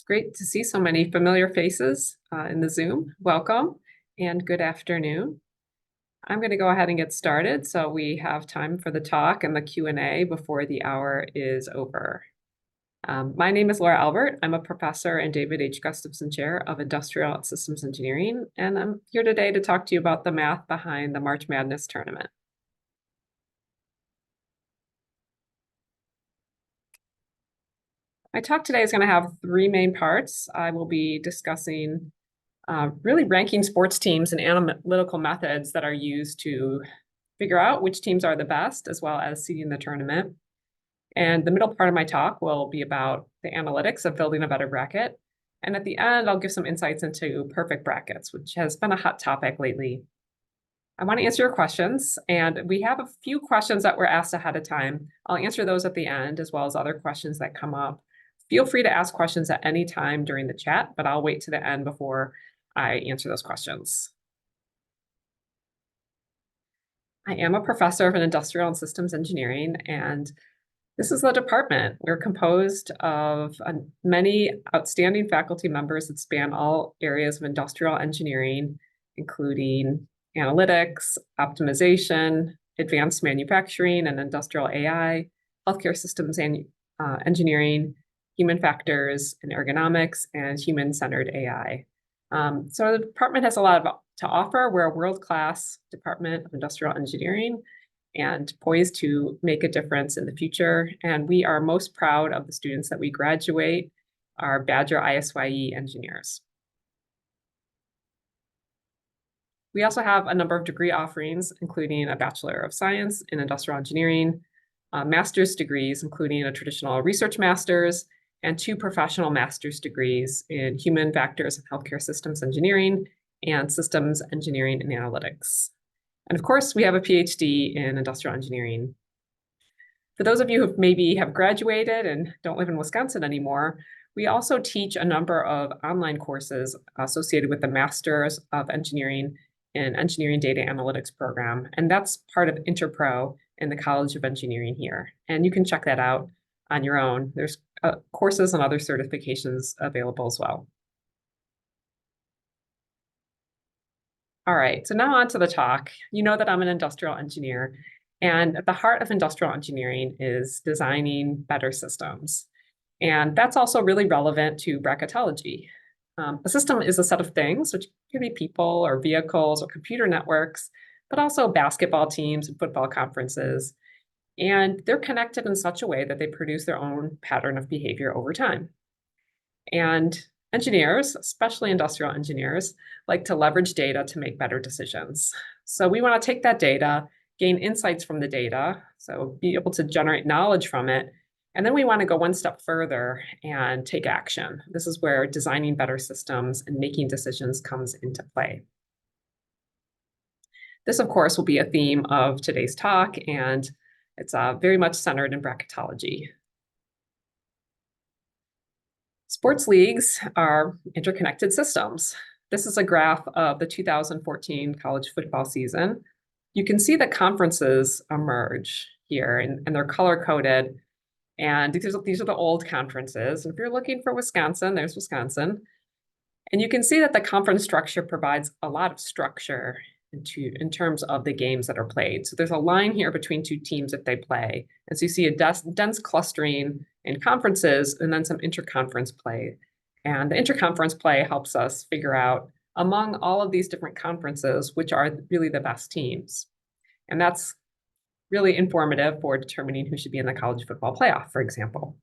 Great to see so many familiar faces in the Zoom. Welcome and good afternoon. I'm going to go ahead and get started so we have time for the talk and the Q&A before the hour is over. My name is Laura Albert. I'm a professor and David H. Gustafson Chair of Industrial Systems Engineering, and I'm here today to talk to you about the math behind the March Madness tournament. My talk today is going to have three main parts. I will be discussing really ranking sports teams and analytical methods that are used to figure out which teams are the best, as well as seeding the tournament. And the middle part of my talk will be about the analytics of building a better bracket. And at the end, I'll give some insights into perfect brackets, which has been a hot topic lately. I want to answer your questions, and we have a few questions that were asked ahead of time. I'll answer those at the end, as well as other questions that come up. Feel free to ask questions at any time during the chat, but I'll wait to the end before I answer those questions. I am a professor of industrial and systems engineering, and this is the department. We're composed of many outstanding faculty members that span all areas of industrial engineering, including analytics, optimization, advanced manufacturing and industrial AI, healthcare systems and engineering, human factors and ergonomics, and human-centered AI. So the department has a lot to offer. We're a world-class department of industrial engineering and poised to make a difference in the future. And we are most proud of the students that we graduate, our Badger ISYE engineers. We also have a number of degree offerings, including a Bachelor of Science in Industrial Engineering, master's degrees, including a traditional research master's, and 2 professional master's degrees in human factors and healthcare systems engineering and systems engineering and analytics. And of course, we have a PhD in industrial engineering. For those of you who maybe have graduated and don't live in Wisconsin anymore, we also teach a number of online courses associated with the Masters of Engineering in Engineering Data Analytics program. And that's part of Interpro in the College of Engineering here. And you can check that out on your own. There's courses and other certifications available as well. All right, so now on to the talk. You know that I'm an industrial engineer, and at the heart of industrial engineering is designing better systems. And that's also really relevant to bracketology. A system is a set of things, which could be people or vehicles or computer networks, but also basketball teams and football conferences. And they're connected in such a way that they produce their own pattern of behavior over time. And engineers, especially industrial engineers, like to leverage data to make better decisions. So we want to take that data, gain insights from the data, so be able to generate knowledge from it. And then we want to go one step further and take action. This is where designing better systems and making decisions comes into play. This, of course, will be a theme of today's talk, and it's very much centered in bracketology. Sports leagues are interconnected systems. This is a graph of the 2014 college football season. You can see the conferences emerge here, and they're color-coded. And these are the old conferences. And if you're looking for Wisconsin, there's Wisconsin. And you can see that the conference structure provides a lot of structure in terms of the games that are played. So there's a line here between 2 teams if they play. And so you see a dense clustering in conferences and then some interconference play. And the interconference play helps us figure out among all of these different conferences, which are really the best teams. And that's really informative for determining who should be in the college football playoff, for example.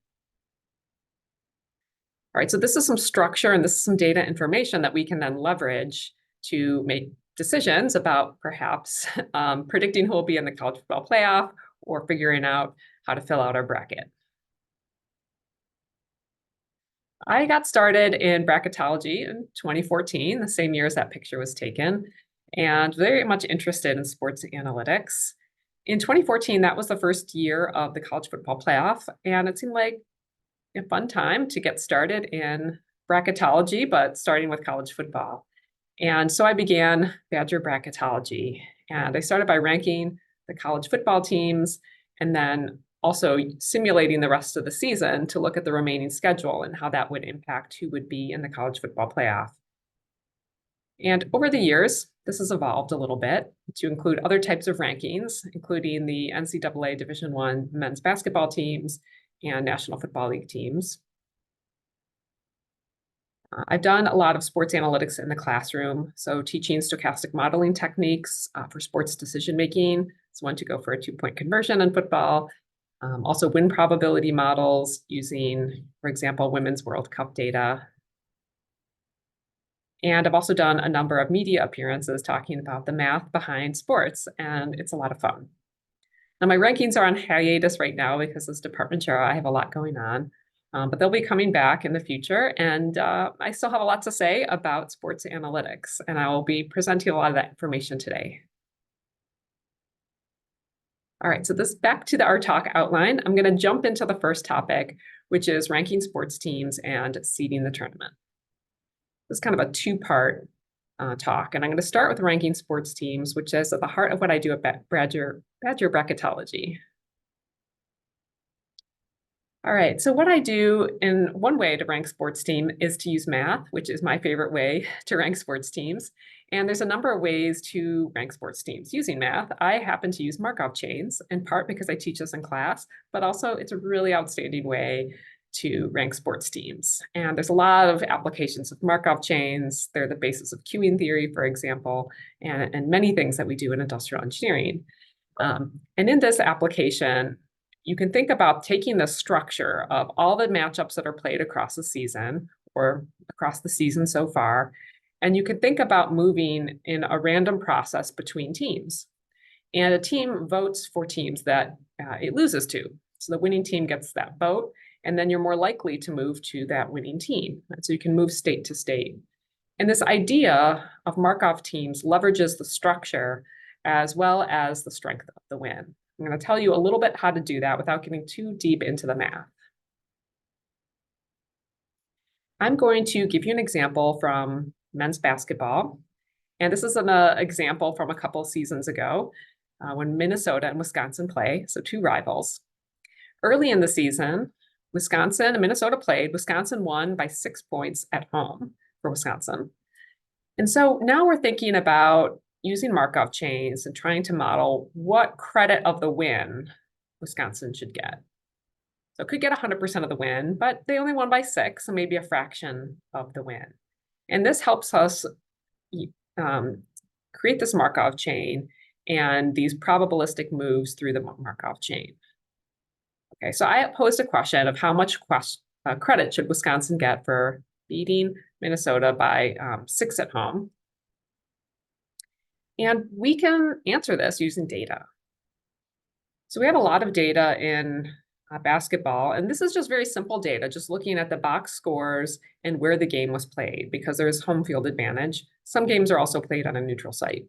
All right, so this is some structure and this is some data information that we can then leverage to make decisions about perhaps predicting who will be in the college football playoff or figuring out how to fill out our bracket. I got started in bracketology in 2014, the same year as that picture was taken, and very much interested in sports analytics. In 2014, that was the first year of the college football playoff, and it seemed like a fun time to get started in bracketology, but starting with college football. And so I began Badger Bracketology, and I started by ranking the college football teams and then also simulating the rest of the season to look at the remaining schedule and how that would impact who would be in the college football playoff. And over the years, this has evolved a little bit to include other types of rankings, including the NCAA Division I men's basketball teams and National Football League teams. I've done a lot of sports analytics in the classroom, so teaching stochastic modeling techniques for sports decision-making. It's one to go for a 2-point conversion in football. Also win probability models using, for example, Women's World Cup data. And I've also done a number of media appearances talking about the math behind sports, and it's a lot of fun. Now, my rankings are on hiatus right now because as department chair, I have a lot going on, but they'll be coming back in the future. And I still have a lot to say about sports analytics, and I will be presenting a lot of that information today. All right, so back to our talk outline. I'm going to jump into the first topic, which is ranking sports teams and seeding the tournament. This is kind of a two-part talk, and I'm going to start with ranking sports teams, which is at the heart of what I do at Badger Bracketology. All right, so what I do in one way to rank sports team is to use math, which is my favorite way to rank sports teams. And there's a number of ways to rank sports teams using math. I happen to use Markov chains, in part because I teach this in class, but also it's a really outstanding way to rank sports teams. And there's a lot of applications of Markov chains. They're the basis of queuing theory, for example, and many things that we do in industrial engineering. And in this application, you can think about taking the structure of all the matchups that are played across the season or across the season so far, and you can think about moving in a random process between teams. And a team votes for teams that it loses to. So the winning team gets that vote, and then you're more likely to move to that winning team. And so you can move state to state. And this idea of Markov teams leverages the structure as well as the strength of the win. I'm going to tell you a little bit how to do that without getting too deep into the math. I'm going to give you an example from men's basketball. And this is an example from a couple seasons ago when Minnesota and Wisconsin play, so two rivals. Early in the season, Wisconsin and Minnesota played. Wisconsin won by 6 points at home for Wisconsin. And so now we're thinking about using Markov chains and trying to model what credit of the win Wisconsin should get. So it could get 100% of the win, but they only won by 6, so maybe a fraction of the win. And this helps us create this Markov chain and these probabilistic moves through the Markov chain. Okay, so I posed a question of how much credit should Wisconsin get for beating Minnesota by 6 at home. And we can answer this using data. So we have a lot of data in basketball, and this is just very simple data, just looking at the box scores and where the game was played, because there's home field advantage. Some games are also played on a neutral site.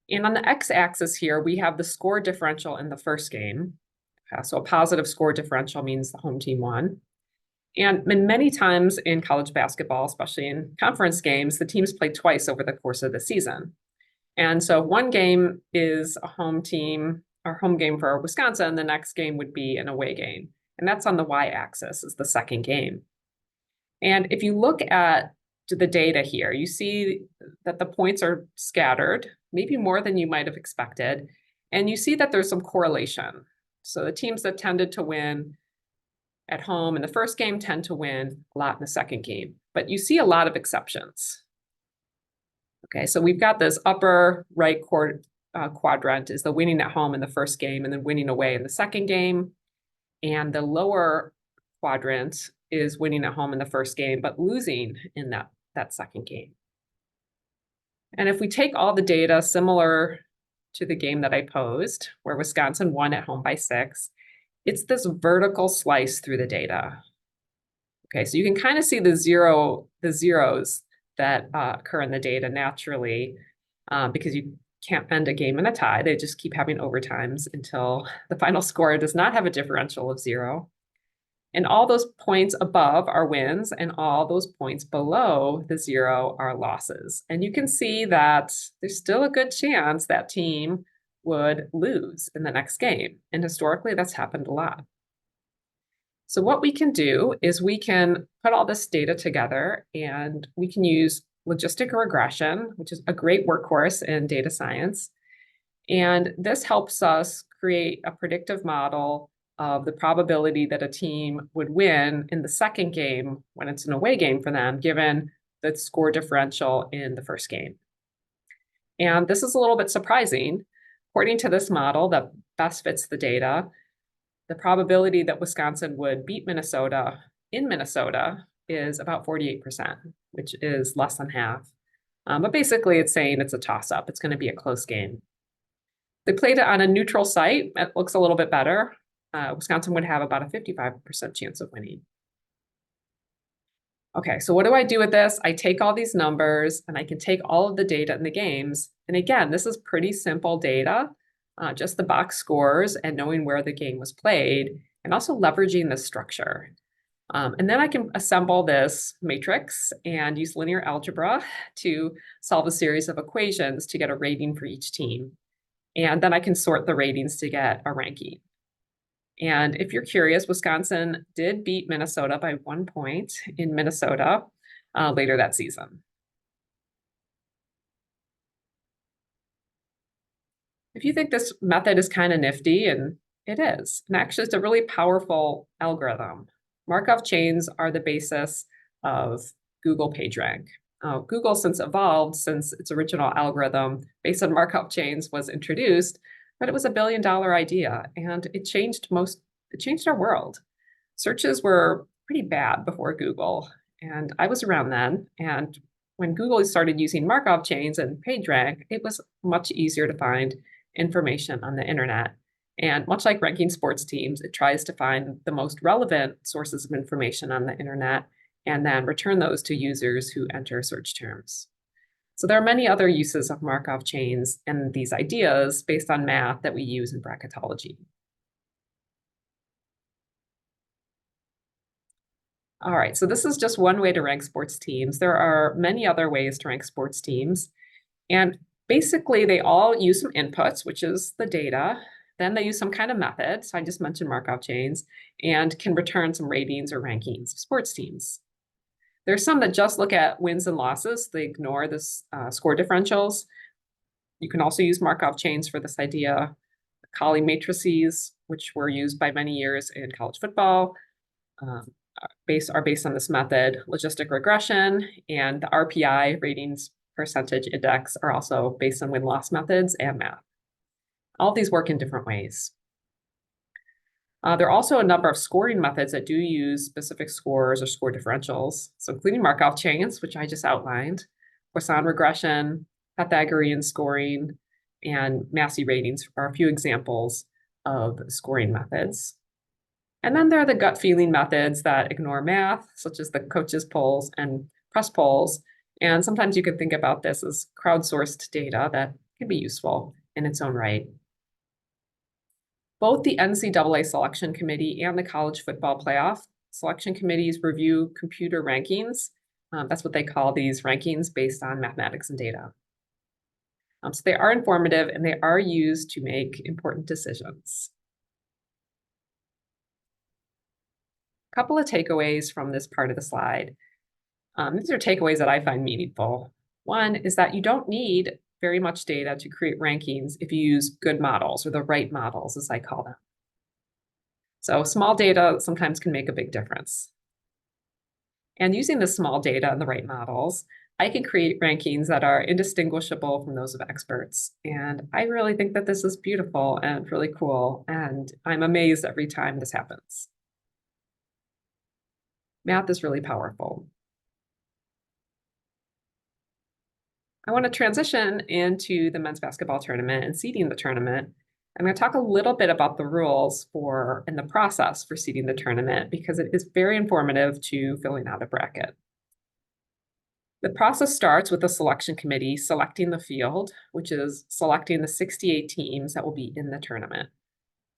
And on the x-axis here, we have the score differential in the first game. So a positive score differential means the home team won. And many times in college basketball, especially in conference games, the teams play twice over the course of the season. And so one game is a home team or home game for Wisconsin, the next game would be an away game. And that's on the y-axis is the second game. And if you look at the data here, you see that the points are scattered, maybe more than you might have expected. And you see that there's some correlation. So the teams that tended to win at home in the first game tend to win a lot in the second game. But you see a lot of exceptions. Okay, so we've got this upper right quadrant is the winning at home in the first game and then winning away in the second game. And the lower quadrant is winning at home in the first game, but losing in that second game. And if we take all the data similar to the game that I posed, where Wisconsin won at home by 6, it's this vertical slice through the data. Okay, so you can kind of see the zeros that occur in the data naturally because you can't end a game in a tie. They just keep having overtimes until the final score does not have a differential of 0. And all those points above are wins, and all those points below the 0 are losses. And you can see that there's still a good chance that team would lose in the next game. And historically, that's happened a lot. So what we can do is we can put all this data together and we can use logistic regression, which is a great workhorse in data science. And this helps us create a predictive model of the probability that a team would win in the second game when it's an away game for them, given the score differential in the first game. And this is a little bit surprising. According to this model that best fits the data, the probability that Wisconsin would beat Minnesota in Minnesota is about 48%, which is less than half. But basically, it's saying it's a toss-up. It's going to be a close game. They played it on a neutral site. It looks a little bit better. Wisconsin would have about a 55% chance of winning. Okay, so what do I do with this? I take all these numbers and I can take all of the data in the games. And again, this is pretty simple data, just the box scores and knowing where the game was played, and also leveraging the structure. And then I can assemble this matrix and use linear algebra to solve a series of equations to get a rating for each team. And then I can sort the ratings to get a ranking. And if you're curious, Wisconsin did beat Minnesota by 1 point in Minnesota later that season. If you think this method is kind of nifty, and it is, and actually it's a really powerful algorithm. Markov chains are the basis of Google PageRank. Google since evolved since its original algorithm based on Markov chains was introduced, but it was a $1 billion idea and it changed our world. Searches were pretty bad before Google, and I was around then. And when Google started using Markov chains and PageRank, it was much easier to find information on the internet. And much like ranking sports teams, it tries to find the most relevant sources of information on the internet and then return those to users who enter search terms. So there are many other uses of Markov chains and these ideas based on math that we use in bracketology. All right, so this is just one way to rank sports teams. There are many other ways to rank sports teams. And basically, they all use some inputs, which is the data. Then they use some kind of method. So I just mentioned Markov chains, and can return some ratings or rankings of sports teams. There's some that just look at wins and losses. They ignore this score differentials. You can also use Markov chains for this idea. Colley matrices, which were used by many years in college football, are based on this method. Logistic regression and the RPI, ratings percentage index, are also based on win-loss methods and math. All of these work in different ways. There are also a number of scoring methods that do use specific scores or score differentials, so including Markov chains, which I just outlined, Poisson regression, Pythagorean scoring, and Massey ratings are a few examples of scoring methods. And then there are the gut feeling methods that ignore math, such as the coaches polls and press polls. And sometimes you can think about this as crowdsourced data that can be useful in its own right. Both the NCAA selection committee and the college football playoff selection committees review computer rankings. That's what they call these rankings based on mathematics and data. So they are informative and they are used to make important decisions. A couple of takeaways from this part of the slide. These are takeaways that I find meaningful. One is that you don't need very much data to create rankings if you use good models, or the right models, as I call them. So small data sometimes can make a big difference. And using the small data and the right models, I can create rankings that are indistinguishable from those of experts. And I really think that this is beautiful and really cool. And I'm amazed every time this happens. Math is really powerful. I want to transition into the men's basketball tournament and seeding the tournament. I'm going to talk a little bit about the rules and the process for seeding the tournament, because it is very informative to filling out a bracket. The process starts with the selection committee selecting the field, which is selecting the 68 teams that will be in the tournament.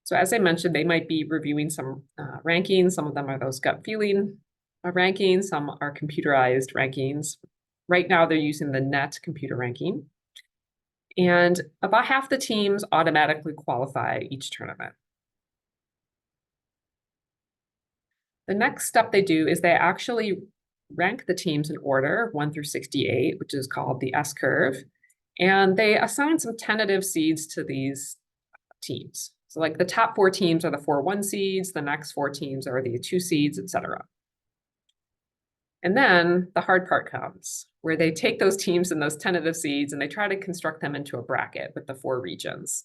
So as I mentioned, they might be reviewing some rankings. Some of them are those gut feeling rankings. Some are computerized rankings. Right now, they're using the NET computer ranking. And about half the teams automatically qualify each tournament. The next step they do is they actually rank the teams in order 1 through 68, which is called the S curve. And they assign some tentative seeds to these teams. So like the top 4 teams are the 4 1 seeds, the next 4 teams are the 2 seeds, etc. And then the hard part comes, where they take those teams and those tentative seeds and they try to construct them into a bracket with the 4 regions.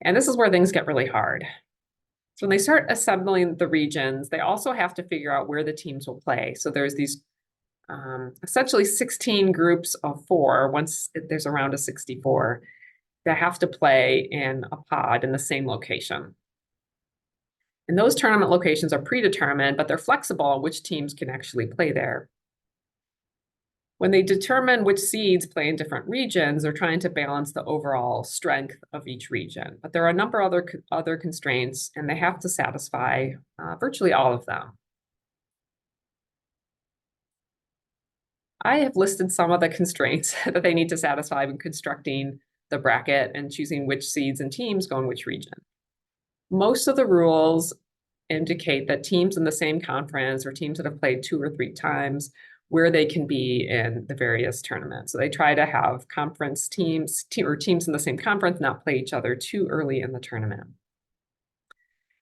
And this is where things get really hard. So when they start assembling the regions, they also have to figure out where the teams will play. So there's these essentially 16 groups of 4, once there's a round of 64, that have to play in a pod in the same location. And those tournament locations are predetermined, but they're flexible on which teams can actually play there. When they determine which seeds play in different regions, they're trying to balance the overall strength of each region. But there are a number of other constraints, and they have to satisfy virtually all of them. I have listed some of the constraints that they need to satisfy when constructing the bracket and choosing which seeds and teams go in which region. Most of the rules indicate that teams in the same conference or teams that have played 2 or 3 times where they can be in the various tournaments. So they try to have conference teams or teams in the same conference not play each other too early in the tournament.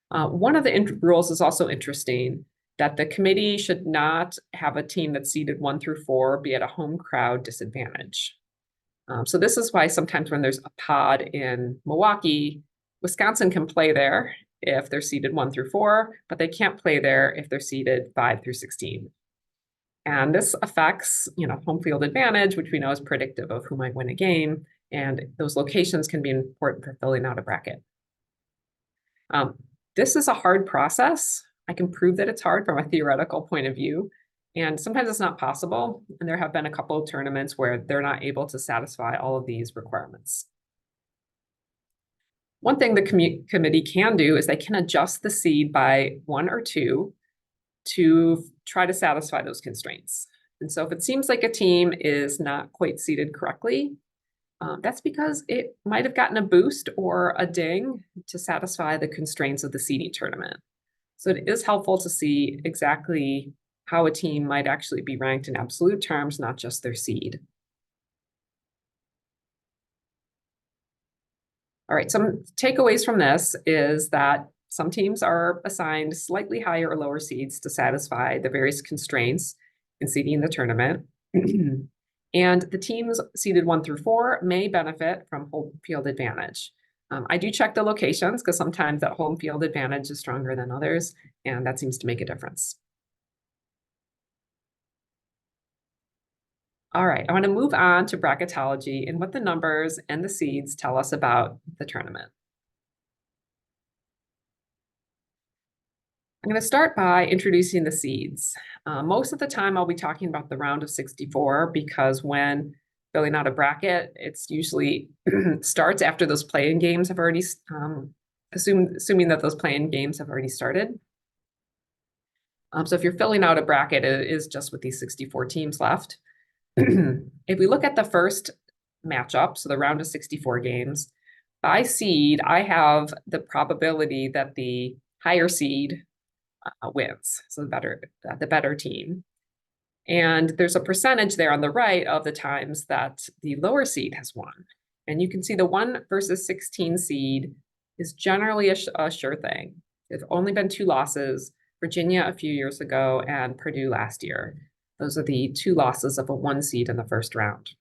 One of the rules is also interesting, that the committee should not have a team that's seeded 1 through 4 be at a home crowd disadvantage. So this is why sometimes when there's a pod in Milwaukee, Wisconsin can play there if they're seeded 1 through 4, but they can't play there if they're seeded 5 through 16. And this affects, home field advantage, which we know is predictive of who might win a game. And those locations can be important for filling out a bracket. This is a hard process. I can prove that it's hard from a theoretical point of view. And sometimes it's not possible. And there have been a couple of tournaments where they're not able to satisfy all of these requirements. One thing the committee can do is they can adjust the seed by 1 or 2 to try to satisfy those constraints. And so if it seems like a team is not quite seeded correctly, that's because it might have gotten a boost or a ding to satisfy the constraints of the seeding tournament. So it is helpful to see exactly how a team might actually be ranked in absolute terms, not just their seed. All right, some takeaways from this is that some teams are assigned slightly higher or lower seeds to satisfy the various constraints in seeding the tournament. And the teams seeded 1 through 4 may benefit from home field advantage. I do check the locations because sometimes that home field advantage is stronger than others, and that seems to make a difference. All right, I want to move on to bracketology and what the numbers and the seeds tell us about the tournament. I'm going to start by introducing the seeds. Most of the time I'll be talking about the round of 64 because when filling out a bracket, it's usually starts after those play-in games have already, assuming that those play-in games have already started. So if you're filling out a bracket, it is just with these 64 teams left. If we look at the first matchup, so the round of 64 games, by seed, I have the probability that the higher seed wins, so the better team. And there's a percentage there on the right of the times that the lower seed has won. And you can see the 1 versus 16 seed is generally a sure thing. There's only been 2 losses, Virginia a few years ago and Purdue last year. Those are the 2 losses of a 1 seed in the first round.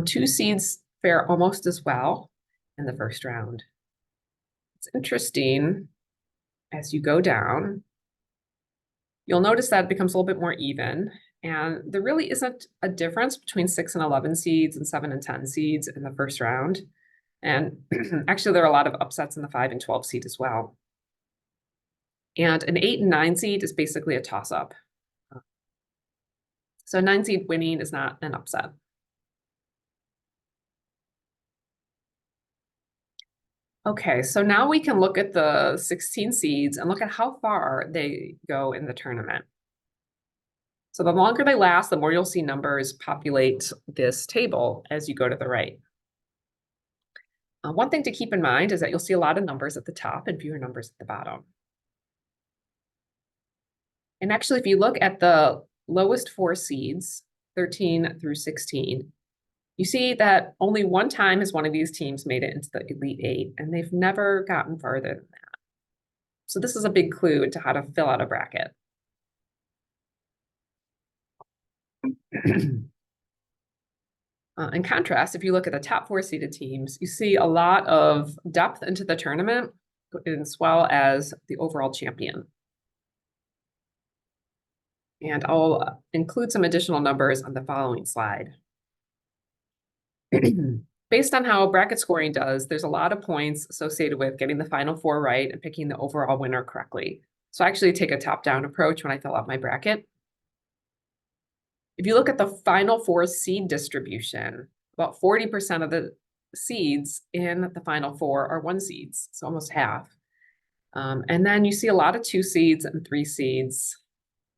2 seeds fare almost as well in the first round. It's interesting, as you go down, you'll notice that it becomes a little bit more even. And there really isn't a difference between 6 and 11 seeds and 7 and 10 seeds in the first round. And actually, there are a lot of upsets in the 5 and 12 seed as well. And an 8 and 9 seed is basically a toss-up. So a 9 seed winning is not an upset. Okay, so now we can look at the 16 seeds and look at how far they go in the tournament. So the longer they last, the more you'll see numbers populate this table as you go to the right. One thing to keep in mind is that you'll see a lot of numbers at the top and fewer numbers at the bottom. And actually, if you look at the lowest 4 seeds, 13 through 16, you see that only one time has one of these teams made it into the Elite Eight, and they've never gotten farther than that. So this is a big clue into how to fill out a bracket. In contrast, if you look at the top 4 seeded teams, you see a lot of depth into the tournament as well as the overall champion. And I'll include some additional numbers on the following slide. Based on how bracket scoring does, there's a lot of points associated with getting the final 4 right and picking the overall winner correctly. So I actually take a top-down approach when I fill out my bracket. If you look at the final 4 seed distribution, about 40% of the seeds in the final 4 are 1 seeds, so almost half. And then you see a lot of 2 seeds and 3 seeds.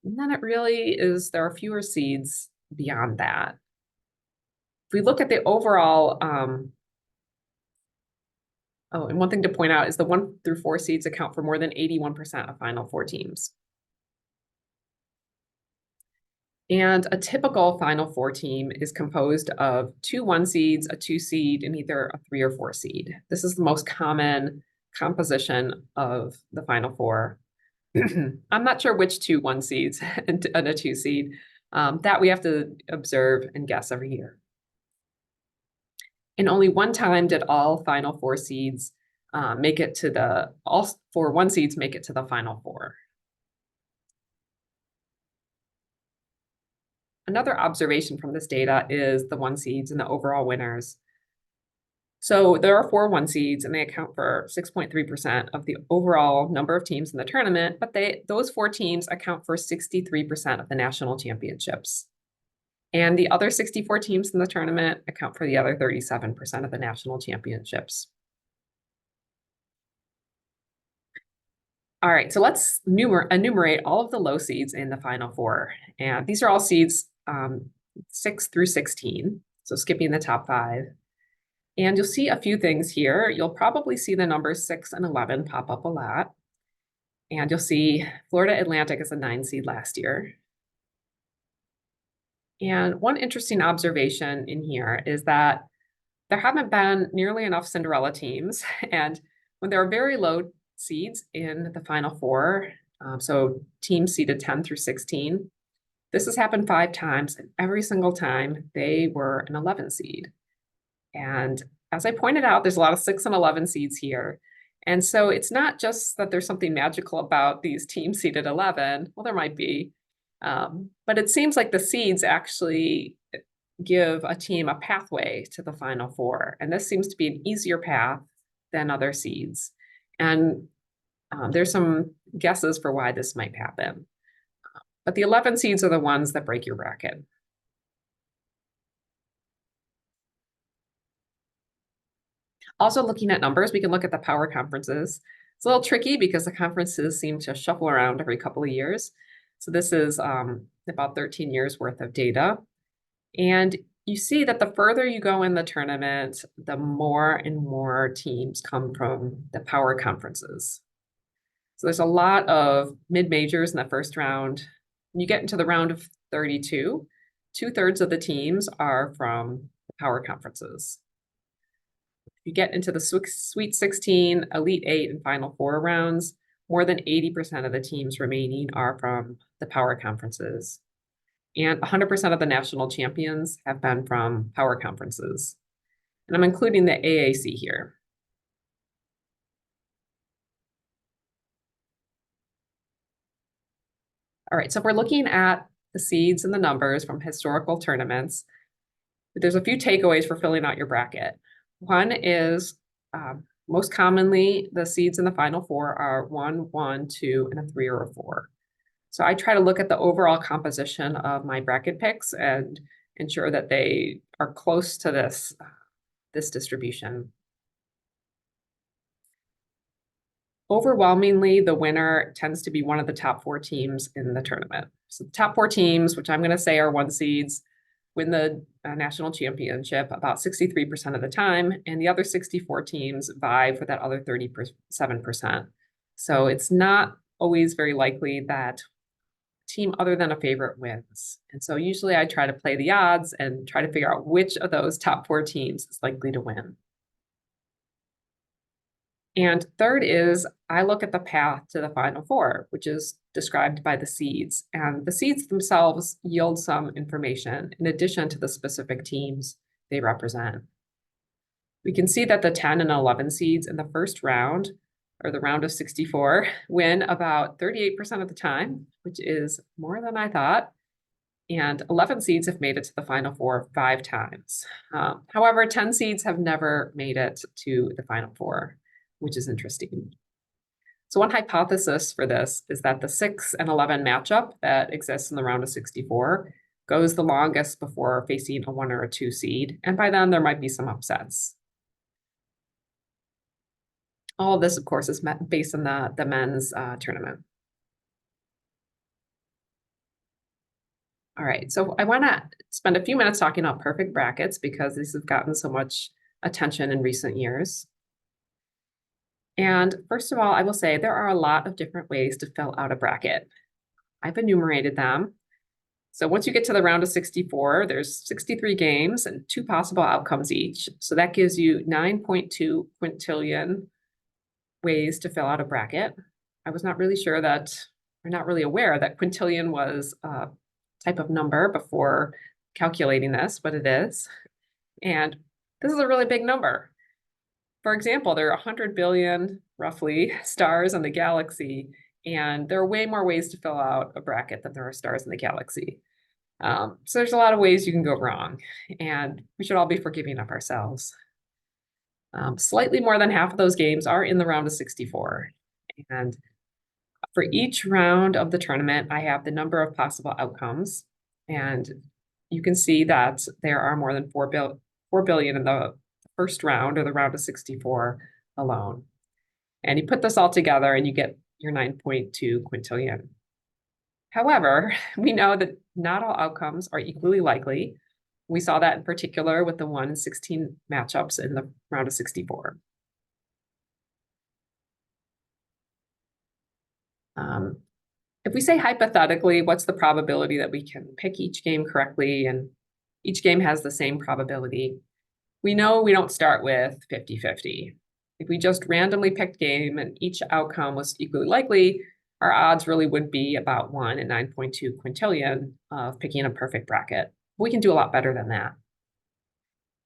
And then it really is, there are fewer seeds beyond that. If we look at the overall, and one thing to point out is the 1 through 4 seeds account for more than 81% of final 4 teams. And a typical final 4 team is composed of 2 1 seeds, a 2 seed, and either a 3 or 4 seed. This is the most common composition of the final 4. I'm not sure which 2 1 seeds and a 2 seed. That we have to observe and guess every year. And only one time did all final 4 seeds make it to the, all 4 1 seeds make it to the final 4. Another observation from this data is the 1 seeds and the overall winners. So there are 4 1 seeds and they account for 6.3% of the overall number of teams in the tournament, but those 4 teams account for 63% of the national championships. And the other 64 teams in the tournament account for the other 37% of the national championships. All right, so let's enumerate all of the low seeds in the final 4. And these are all seeds 6 through 16, so skipping the top 5. And you'll see a few things here. You'll probably see the numbers 6 and 11 pop up a lot. And you'll see Florida Atlantic as a 9 seed last year. And one interesting observation in here is that there haven't been nearly enough Cinderella teams. And when there are very low seeds in the final 4, so teams seeded 10 through 16, this has happened 5 times, and every single time they were an 11 seed. And as I pointed out, there's a lot of 6 and 11 seeds here. And so it's not just that there's something magical about these teams seeded 11. Well, there might be. But it seems like the seeds actually give a team a pathway to the final 4. And this seems to be an easier path than other seeds. And there's some guesses for why this might happen. But the 11 seeds are the ones that break your bracket. Also looking at numbers, we can look at the power conferences. It's a little tricky because the conferences seem to shuffle around every couple of years. So this is about 13 years worth of data. And you see that the further you go in the tournament, the more and more teams come from the power conferences. So there's a lot of mid-majors in the first round. When you get into the round of 32, 2/3 of the teams are from the power conferences. You get into the Sweet 16, Elite 8, and Final 4 rounds, more than 80% of the teams remaining are from the power conferences. And 100% of the national champions have been from power conferences. And I'm including the AAC here. All right, so if we're looking at the seeds and the numbers from historical tournaments, there's a few takeaways for filling out your bracket. One is most commonly the seeds in the final 4 are 1, 1, 2, and a 3 or a 4. So I try to look at the overall composition of my bracket picks and ensure that they are close to this distribution. Overwhelmingly, the winner tends to be one of the top four teams in the tournament. So the top four teams, which I'm going to say are one seeds, win the national championship about 63% of the time, and the other 64 teams vie for that other 37%. So it's not always very likely that team other than a favorite wins. And so usually I try to play the odds and try to figure out which of those top four teams is likely to win. And third is I look at the path to the Final Four, which is described by the seeds. And the seeds themselves yield some information in addition to the specific teams they represent. We can see that the 10 and 11 seeds in the first round, or the round of 64, win about 38% of the time, which is more than I thought. And 11 seeds have made it to the Final Four 5 times. However, 10 seeds have never made it to the Final Four, which is interesting. So one hypothesis for this is that the 6 and 11 matchup that exists in the round of 64 goes the longest before facing a 1 or a 2 seed, and by then there might be some upsets. All of this, of course, is based on the men's tournament. All right, so I want to spend a few minutes talking about perfect brackets because these have gotten so much attention in recent years. And first of all, I will say there are a lot of different ways to fill out a bracket. I've enumerated them. So once you get to the round of 64, there's 63 games and 2 possible outcomes each. So that gives you 9.2 quintillion ways to fill out a bracket. I was not really sure that, or not really aware that quintillion was a type of number before calculating this, but it is. And this is a really big number. For example, there are 100 billion, roughly, stars in the galaxy, and there are way more ways to fill out a bracket than there are stars in the galaxy. So there's a lot of ways you can go wrong, and we should all be forgiving of ourselves. Slightly more than half of those games are in the round of 64. And for each round of the tournament, I have the number of possible outcomes. And you can see that there are more than 4 billion in the first round, or the round of 64 alone. And you put this all together and you get your 9.2 quintillion. However, we know that not all outcomes are equally likely. We saw that in particular with the 1 in 16 matchups in the round of 64. If we say hypothetically, what's the probability that we can pick each game correctly and each game has the same probability? We know we don't start with 50-50. If we just randomly picked game and each outcome was equally likely, our odds really would be about 1 in 9.2 quintillion of picking a perfect bracket. We can do a lot better than that.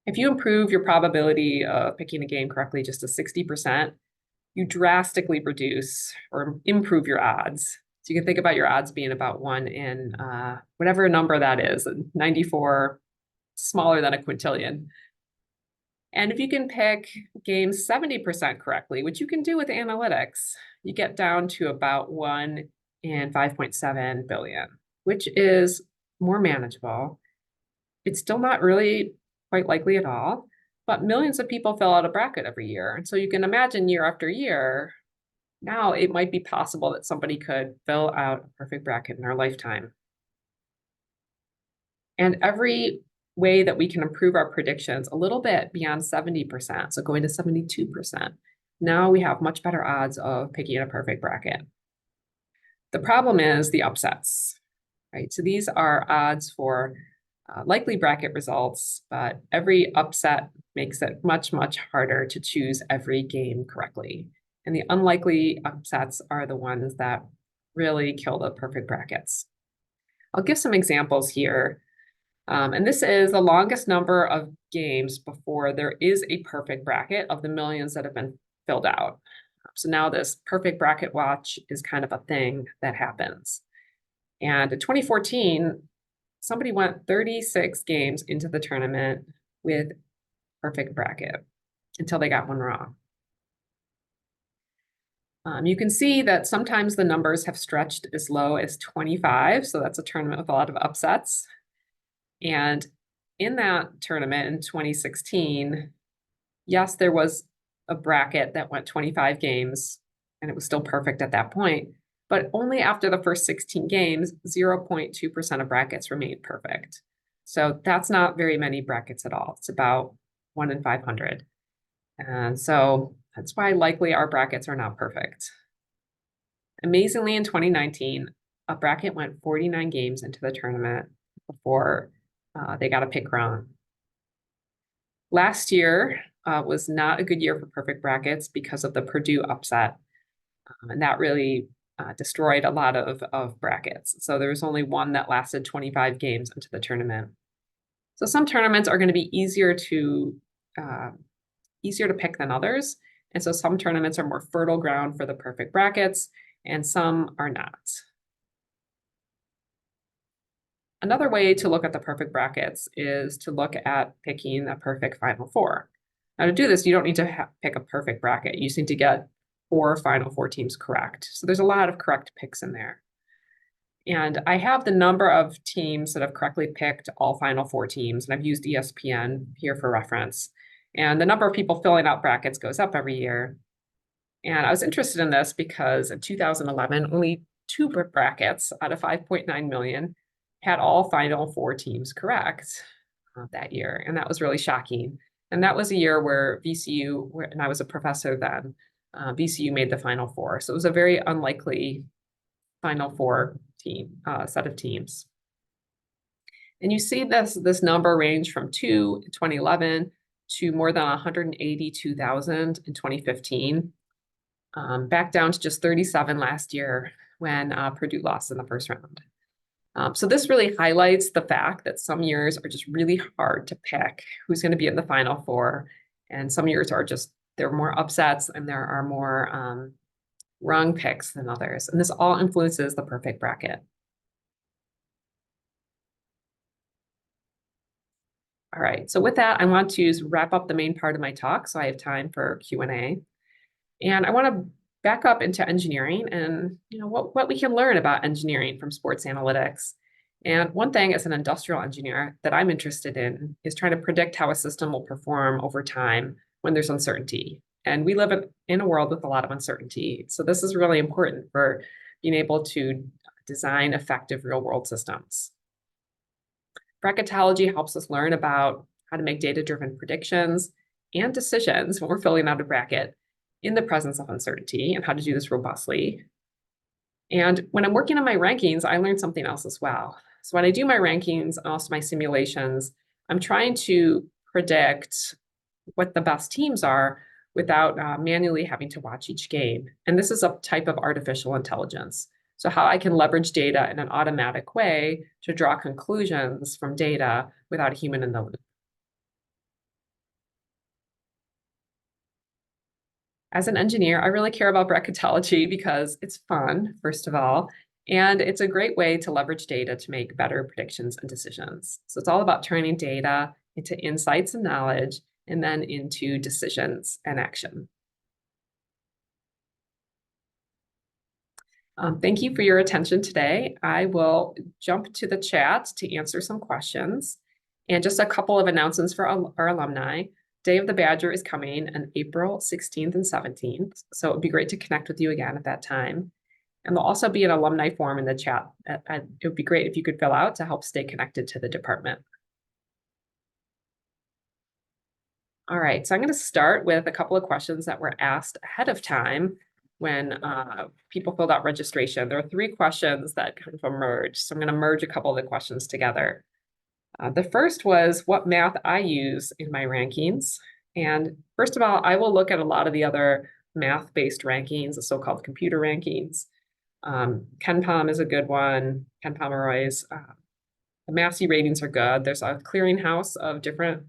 If you improve your probability of picking a game correctly just to 60%, you drastically reduce or improve your odds. So you can think about your odds being about 1 in whatever number that is, 94, smaller than a quintillion. And if you can pick games 70% correctly, which you can do with analytics, you get down to about 1 in 5.7 billion, which is more manageable. It's still not really quite likely at all, but millions of people fill out a bracket every year. And so you can imagine year after year, now it might be possible that somebody could fill out a perfect bracket in their lifetime. And every way that we can improve our predictions a little bit beyond 70%, so going to 72%, now we have much better odds of picking a perfect bracket. The problem is the upsets, right? So these are odds for likely bracket results, but every upset makes it much, much harder to choose every game correctly. And the unlikely upsets are the ones that really kill the perfect brackets. I'll give some examples here. And this is the longest number of games before there is a perfect bracket of the millions that have been filled out. So now this perfect bracket watch is kind of a thing that happens. And in 2014, somebody went 36 games into the tournament with perfect bracket until they got one wrong. You can see that sometimes the numbers have stretched as low as 25, so that's a tournament with a lot of upsets. And in that tournament in 2016, yes, there was a bracket that went 25 games, and it was still perfect at that point. But only after the first 16 games, 0.2% of brackets remained perfect. So that's not very many brackets at all. It's about 1 in 500. And so that's why likely our brackets are not perfect. Amazingly, in 2019, a bracket went 49 games into the tournament before they got a pick wrong. Last year was not a good year for perfect brackets because of the Purdue upset. And that really destroyed a lot of brackets. So there was only one that lasted 25 games into the tournament. So some tournaments are going to be easier to pick than others. And so some tournaments are more fertile ground for the perfect brackets, and some are not. Another way to look at the perfect brackets is to look at picking a perfect Final Four. Now, to do this, you don't need to pick a perfect bracket. You just need to get 4 Final Four teams correct. So there's a lot of correct picks in there. And I have the number of teams that have correctly picked all Final Four teams, and I've used ESPN here for reference. And the number of people filling out brackets goes up every year. And I was interested in this because in 2011, only 2 brackets out of 5.9 million had all Final Four teams correct that year. And that was really shocking. And that was a year where VCU, and I was a professor then, VCU made the Final Four. So it was a very unlikely Final Four set of teams. And you see this number range from 2 in 2011 to more than 182,000 in 2015, back down to just 37 last year when Purdue lost in the first round. So this really highlights the fact that some years are just really hard to pick who's going to be in the Final Four, and some years are just, there are more upsets and there are more wrong picks than others. And this all influences the perfect bracket. All right, so with that, I want to wrap up the main part of my talk so I have time for Q&A. And I want to back up into engineering and what we can learn about engineering from sports analytics. And one thing as an industrial engineer that I'm interested in is trying to predict how a system will perform over time when there's uncertainty. And we live in a world with a lot of uncertainty. So this is really important for being able to design effective real-world systems. Bracketology helps us learn about how to make data-driven predictions and decisions when we're filling out a bracket in the presence of uncertainty, and how to do this robustly. And when I'm working on my rankings, I learned something else as well. So when I do my rankings and also my simulations, I'm trying to predict what the best teams are without manually having to watch each game. And this is a type of artificial intelligence. So how I can leverage data in an automatic way to draw conclusions from data without a human in the loop. As an engineer, I really care about bracketology because it's fun, first of all, and it's a great way to leverage data to make better predictions and decisions. So it's all about turning data into insights and knowledge, and then into decisions and action. Thank you for your attention today. I will jump to the chat to answer some questions. And just a couple of announcements for our alumni. Day of the Badger is coming on April 16th and 17th. So it would be great to connect with you again at that time. And there'll also be an alumni form in the chat. It would be great if you could fill out to help stay connected to the department. All right, so I'm going to start with a couple of questions that were asked ahead of time when people filled out registration. There are 3 questions that kind of emerged. So I'm going to merge a couple of the questions together. The first was what math I use in my rankings. And first of all, I will look at a lot of the other math-based rankings, the so-called computer rankings. KenPom is a good one, Ken Pomeroy's. The Massey ratings are good. There's a clearinghouse of different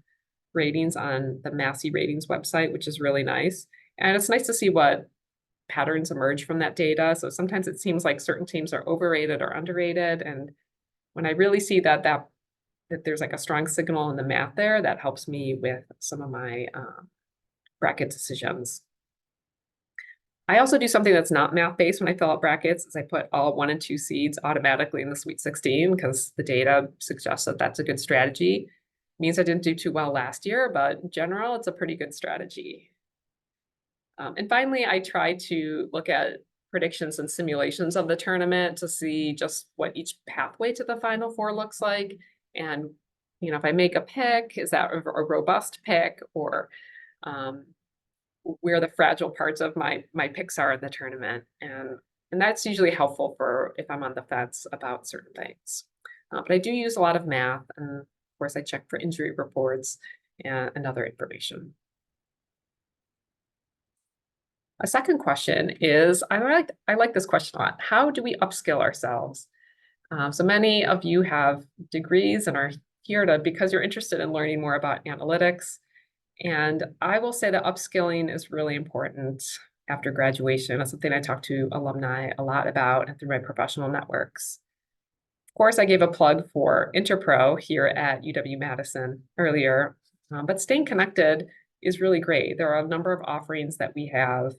ratings on the Massey ratings website, which is really nice. And it's nice to see what patterns emerge from that data. So sometimes it seems like certain teams are overrated or underrated. And when I really see that there's like a strong signal in the math there, that helps me with some of my bracket decisions. I also do something that's not math-based when I fill out brackets, is I put all 1 and 2 seeds automatically in the Sweet 16 because the data suggests that that's a good strategy. Means I didn't do too well last year, but in general, it's a pretty good strategy. And finally, I try to look at predictions and simulations of the tournament to see just what each pathway to the Final Four looks like. And, if I make a pick, is that a robust pick, or where the fragile parts of my picks are in the tournament? And that's usually helpful for if I'm on the fence about certain things. But I do use a lot of math, and of course I check for injury reports and other information. A second question is, I like this question a lot. How do we upskill ourselves? So many of you have degrees and are here because you're interested in learning more about analytics. And I will say that upskilling is really important after graduation. That's something I talk to alumni a lot about and through my professional networks. Of course, I gave a plug for Interpro here at UW-Madison earlier, but staying connected is really great. There are a number of offerings that we have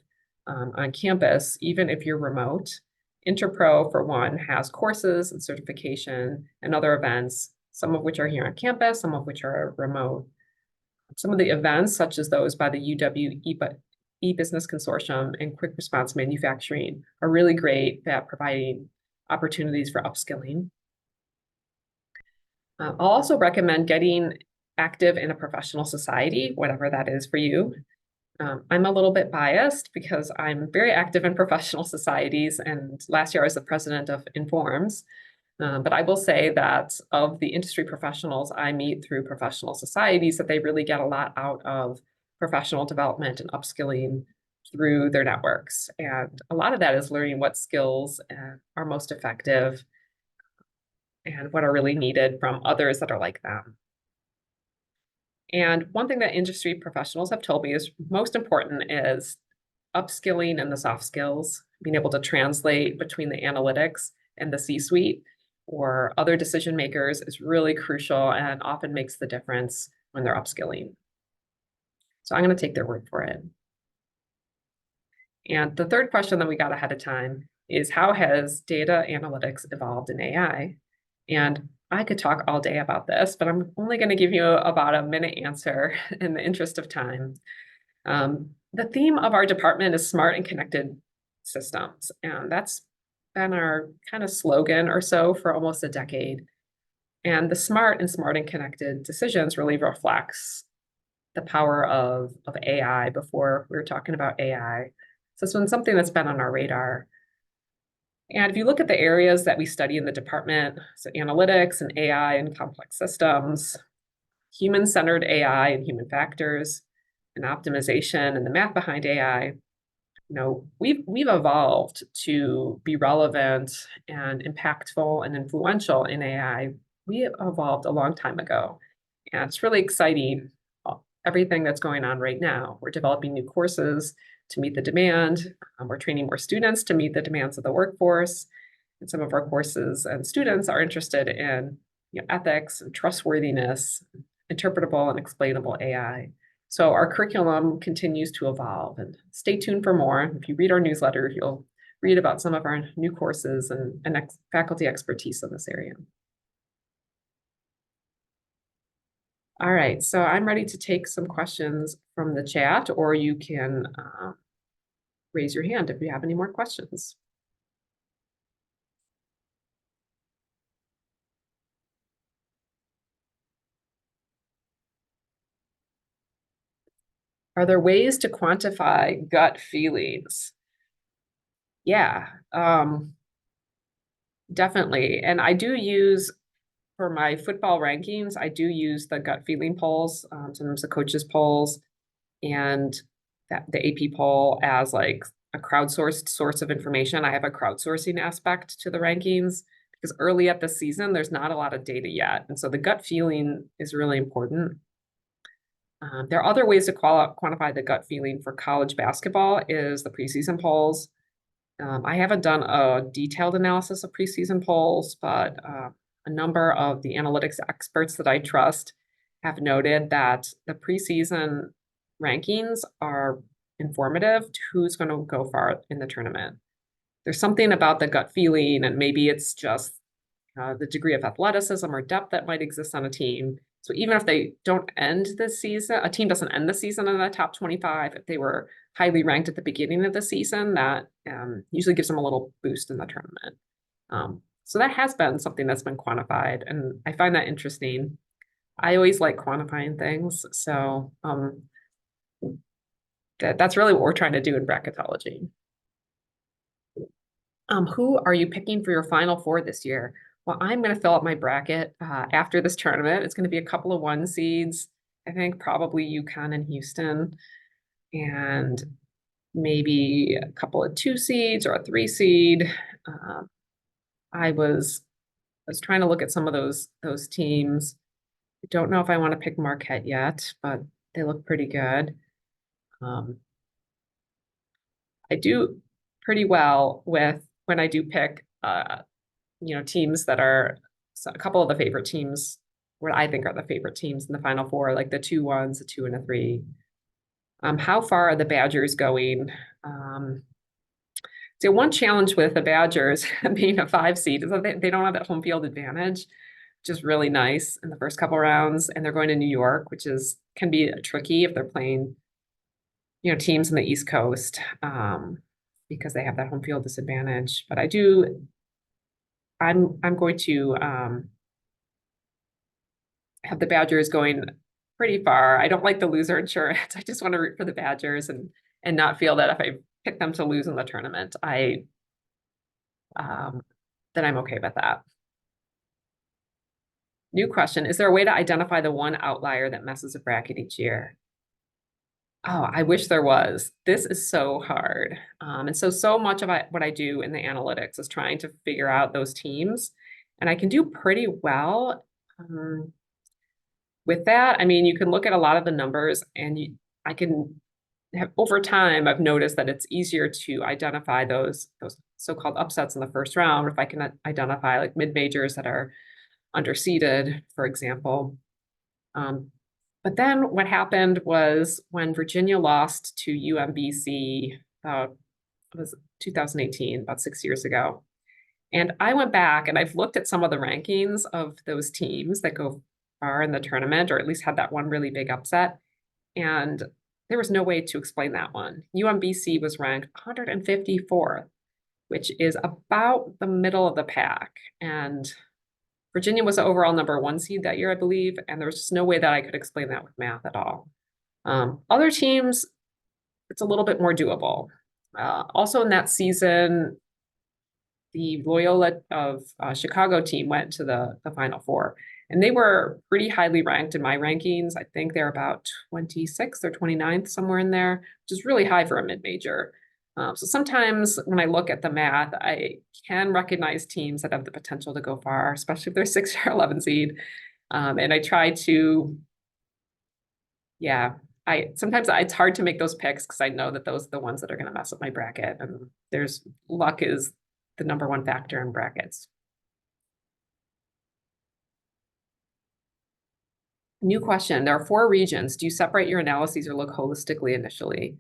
on campus, even if you're remote. Interpro, for one, has courses and certification and other events, some of which are here on campus, some of which are remote. Some of the events, such as those by the UW E-Business Consortium and Quick Response Manufacturing, are really great at providing opportunities for upskilling. I'll also recommend getting active in a professional society, whatever that is for you. I'm a little bit biased because I'm very active in professional societies, and last year I was the president of Informs. But I will say that of the industry professionals I meet through professional societies, that they really get a lot out of professional development and upskilling through their networks. And a lot of that is learning what skills are most effective and what are really needed from others that are like them. And one thing that industry professionals have told me is most important is upskilling and the soft skills, being able to translate between the analytics and the C-suite or other decision makers is really crucial and often makes the difference when they're upskilling. So I'm going to take their word for it. And the third question that we got ahead of time is, how has data analytics evolved in AI? And I could talk all day about this, but I'm only going to give you about a minute answer in the interest of time. The theme of our department is smart and connected systems, and that's been our kind of slogan or so for almost a decade. And the smart and connected decisions really reflects the power of AI. Before we were talking about AI. So it's been something that's been on our radar. And if you look at the areas that we study in the department, so analytics and AI and complex systems, human-centered AI and human factors, and optimization and the math behind AI, we've evolved to be relevant and impactful and influential in AI. We evolved a long time ago, and it's really exciting, everything that's going on right now. We're developing new courses to meet the demand. We're training more students to meet the demands of the workforce. And some of our courses and students are interested in ethics and trustworthiness, interpretable and explainable AI. So our curriculum continues to evolve, and stay tuned for more. If you read our newsletter, you'll read about some of our new courses and faculty expertise in this area. All right, so I'm ready to take some questions from the chat, or you can raise your hand if you have any more questions. Are there ways to quantify gut feelings? Yeah, definitely. And I do use, for my football rankings, I do use the gut feeling polls, sometimes the coaches polls, and the AP poll as like a crowdsourced source of information. I have a crowdsourcing aspect to the rankings because early at the season, there's not a lot of data yet. And so the gut feeling is really important. There are other ways to quantify the gut feeling for college basketball is the preseason polls. I haven't done a detailed analysis of preseason polls, but a number of the analytics experts that I trust have noted that the preseason rankings are informative to who's going to go far in the tournament. There's something about the gut feeling, and maybe it's just the degree of athleticism or depth that might exist on a team. So even if they don't end the season, a team doesn't end the season in the top 25, if they were highly ranked at the beginning of the season, that usually gives them a little boost in the tournament. So that has been something that's been quantified, and I find that interesting. I always like quantifying things, so that's really what we're trying to do in bracketology. Who are you picking for your Final Four this year? Well, I'm going to fill up my bracket after this tournament. It's going to be a couple of 1 seeds. I think probably UConn and Houston, and maybe a couple of 2 seeds or a 3 seed. I was trying to look at some of those teams. I don't know if I want to pick Marquette yet, but they look pretty good. I do pretty well with when I do pick teams that are a couple of the favorite teams, what I think are the favorite teams in the Final Four, like the 2-1s, a 2 and a 3. How far are the Badgers going? So one challenge with the Badgers being a 5 seed is that they don't have that home field advantage, which is really nice in the first couple rounds. And they're going to New York, which can be tricky if they're playing, teams in the East Coast, because they have that home field disadvantage. But I'm going to have the Badgers going pretty far. I don't like the loser insurance. I just want to root for the Badgers and not feel that if I pick them to lose in the tournament, then I'm okay with that. New question. Is there a way to identify the one outlier that messes a bracket each year? Oh, I wish there was. This is so hard. And so much of what I do in the analytics is trying to figure out those teams. And I can do pretty well with that. I mean, you can look at a lot of the numbers and I can have, over time, I've noticed that it's easier to identify those so-called upsets in the first round if I can identify like mid-majors that are underseeded, for example. But then what happened was when Virginia lost to UMBC, it was 2018, about 6 years ago. And I went back and I've looked at some of the rankings of those teams that go far in the tournament, or at least had that one really big upset. And there was no way to explain that one. UMBC was ranked 154th, which is about the middle of the pack. And Virginia was the overall number 1 seed that year, I believe, and there was just no way that I could explain that with math at all. Other teams, it's a little bit more doable. Also in that season, the Loyola of Chicago team went to the Final Four, and they were pretty highly ranked in my rankings. I think they're about 26th or 29th, somewhere in there, which is really high for a mid-major. So sometimes when I look at the math, I can recognize teams that have the potential to go far, especially if they're 6 or 11 seed. And I try to, sometimes it's hard to make those picks because I know that those are the ones that are going to mess up my bracket. And luck is the number 1 factor in brackets. New question. There are 4 regions. Do you separate your analyses or look holistically initially?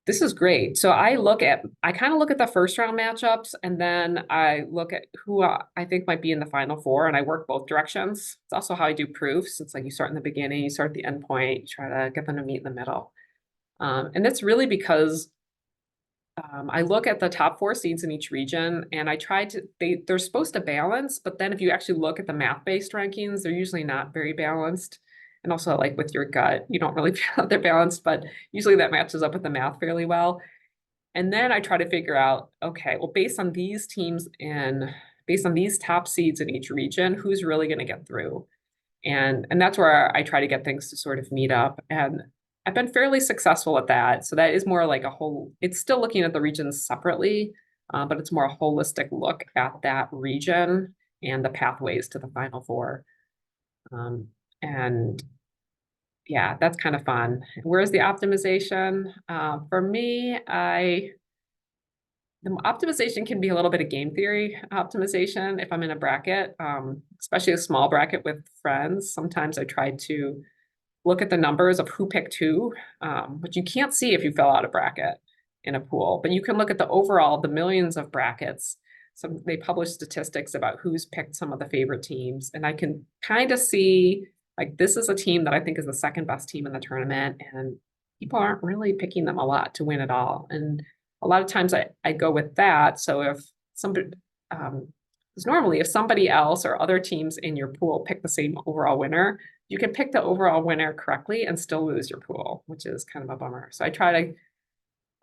This is great. So I kind of look at the first round matchups, and then I look at who I think might be in the Final Four, and I work both directions. It's also how I do proofs. It's like you start in the beginning, you start at the end point, you try to get them to meet in the middle. And that's really because I look at the top 4 seeds in each region, and I try to, they're supposed to balance, but then if you actually look at the math-based rankings, they're usually not very balanced. And also, like with your gut, you don't really feel like they're balanced, but usually that matches up with the math fairly well. And then I try to figure out, okay, well, based on these teams and based on these top seeds in each region, who's really going to get through? And that's where I try to get things to sort of meet up. And I've been fairly successful at that. So that is more like it's still looking at the regions separately, but it's more a holistic look at that region and the pathways to the Final Four. And yeah, that's kind of fun. Where's the optimization? For me, the optimization can be a little bit of game theory optimization if I'm in a bracket, especially a small bracket with friends. Sometimes I try to look at the numbers of who picked who, which you can't see if you fill out a bracket in a pool, but you can look at the millions of brackets. So they publish statistics about who's picked some of the favorite teams, and I can kind of see Like this is a team that I think is the second best team in the tournament, and people aren't really picking them a lot to win it all. And a lot of times I go with that. So if somebody, because normally if somebody else or other teams in your pool pick the same overall winner, you can pick the overall winner correctly and still lose your pool, which is kind of a bummer. So I try to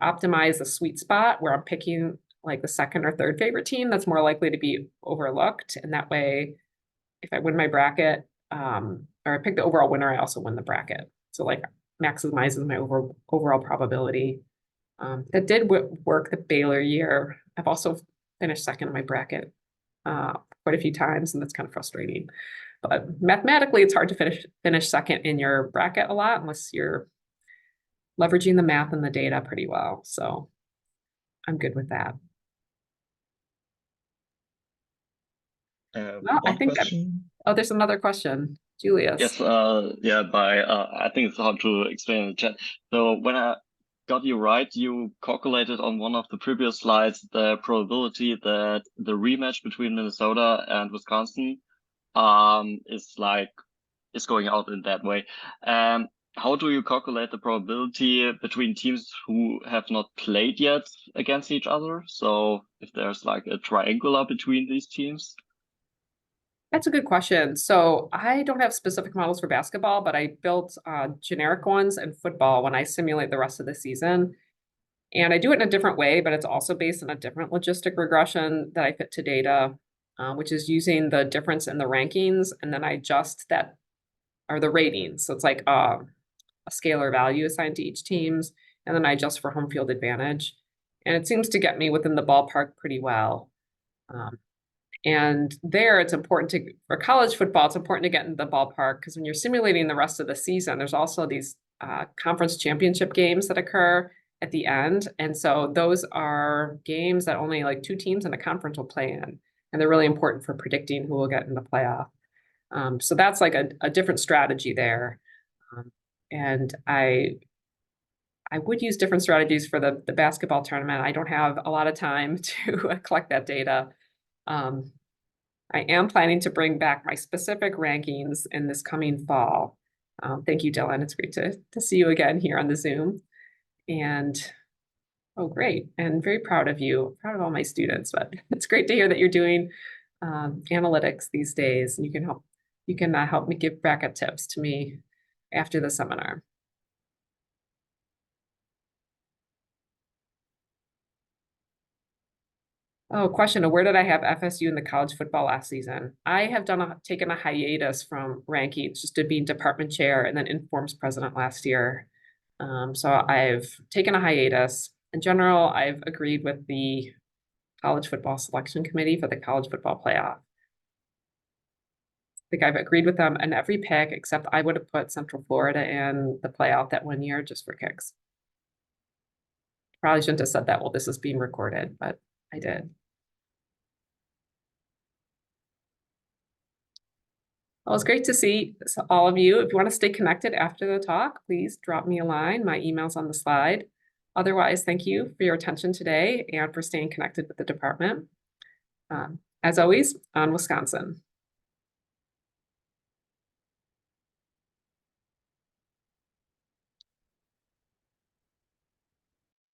optimize the sweet spot where I'm picking like the second or third favorite team that's more likely to be overlooked. And that way, if I win my bracket, or I pick the overall winner, I also win the bracket. So like maximizes my overall probability. That did work the Baylor year. I've also finished second in my bracket quite a few times, and that's kind of frustrating. But mathematically, it's hard to finish second in your bracket a lot unless you're leveraging the math and the data pretty well. So I'm good with that. Well, I One think question. oh, there's another question. Julius. Yes, yeah, I think it's hard to explain in the chat. So when I got you right, you calculated on one of the previous slides the probability that the rematch between Minnesota and Wisconsin is going out in that way. How do you calculate the probability between teams who have not played yet against each other? So if there's like a triangular between these teams? That's a good question. So I don't have specific models for basketball, but I built generic ones in football when I simulate the rest of the season. And I do it in a different way, but it's also based on a different logistic regression that I fit to data, which is using the difference in the rankings. And then I adjust that, or the ratings. So it's like a scalar value assigned to each team's, and then I adjust for home field advantage. And it seems to get me within the ballpark pretty well. And there it's important to, for college football, it's important to get in the ballpark because when you're simulating the rest of the season, there's also these conference championship games that occur at the end. And so those are games that only like two teams in a conference will play in. And they're really important for predicting who will get in the playoff. So that's like a different strategy there. And I would use different strategies for the basketball tournament. I don't have a lot of time to collect that data. I am planning to bring back my specific rankings in this coming fall. Thank you, Dylan. It's great to see you again here on the Zoom. And oh, great. And very proud of you, proud of all my students, but it's great to hear that you're doing analytics these days. And you can help me give bracket tips to me after the seminar. Oh, question of where did I have FSU in the college football last season? I have taken a hiatus from rankings just to be department chair and then Informs president last year. So I've taken a hiatus. In general, I've agreed with the college football selection committee for the college football playoff. I think I've agreed with them in every pick, except I would have put Central Florida in the playoff that 1 year just for kicks. Probably shouldn't have said that while this is being recorded, but I did. Well, it's great to see all of you. If you want to stay connected after the talk, please drop me a line. My email's on the slide. Otherwise, thank you for your attention today and for staying connected with the department. As always, on Wisconsin.